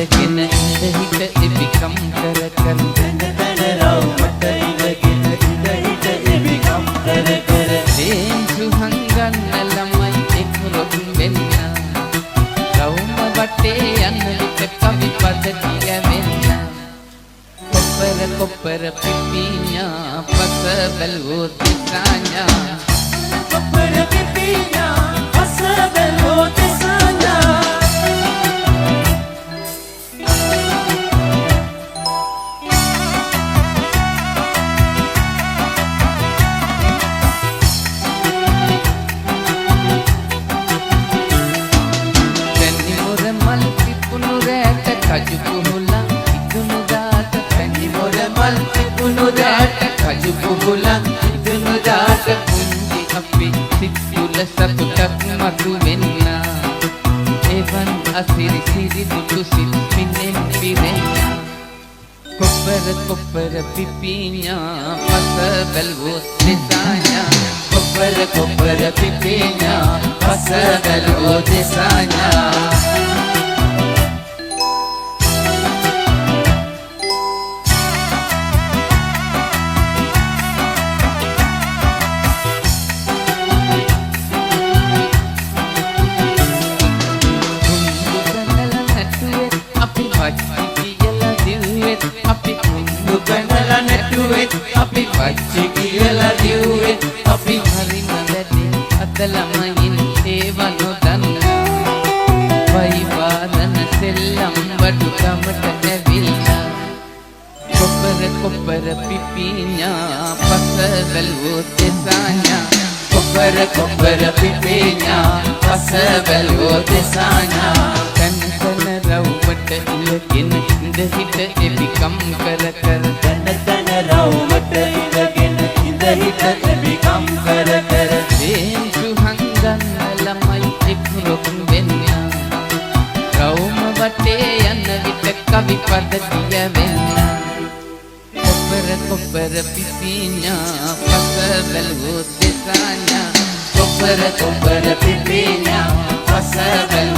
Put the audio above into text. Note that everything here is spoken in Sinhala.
ඉඳගෙන ඉඳ හිට ඉබිකම් කර කර තන තන රවුමට ඉඳගෙන ඉඳ හිට ඉබිකම් කර කර දේන්සු හංගන්න ළමයි එක්රොක් වෙන්න රවුම වටේ යන විට කවි පද කියවෙන්න කොප්පර කොප්පර පිපිඤ්ඤා පස බැලුවෝ තිසාඤ්ඤා කොප්පර පිපිඤ්ඤා පස බැලුවෝ තිසාඤ්ඤා පැණි මොර මල් පිපුණු රැට කජු කුහුලා ඉදුණු දාට පැණි මොර මල් පිපුණු රැට කජු කුහුලා ඉදුණු දාට කුංජි අපි සිත් තුල සතුටක් මතු වෙන්න එවන් අසිරි සිරි දුටු සිත් පිනෙන් පිරෙන්න කොප්පර කොප්පර පිපිඤ්ඤා පස බැලුවෝ තිසාඤ්ඤා කොප්පර කොප්පර පිපිඤ්ඤා පස බැලුවෝ තිසාඤ්ඤා අපි පච්චි කියලා දිව්වේ අපි හරිම වැඩි අද ළමයින් ඒව නොදන්න වයිවාදන සෙල්ලම් බඩු ගමට ඇවිල්ලා කොප්පර කොප්පර පිපිඤ්ඤා පස බැලුවෝ තිසාඤ්ඤා කොප්පර කොප්පර පිපිඤ්ඤා පස බැලුවෝ තිසාඤ්ඤා තන තන රවුමට ඉලගෙන ඉඳ හිට එබිකම් කර කර තන තන රවුමට ඉඳගෙන ඉඳ හිට එබිකම් කර කර දේන්සු හංගන්න ළමයි එක්රොක් වෙන්න රවුම වටේ යන විට කවි පද කියවෙන්න කොප්පර කොප්පර පිපිඤ්ඤා පස බැලුවෝ තිසාඤ්ඤා කොප්පර කොප්පර පිපිඤ්ඤා පස බැලුවෝ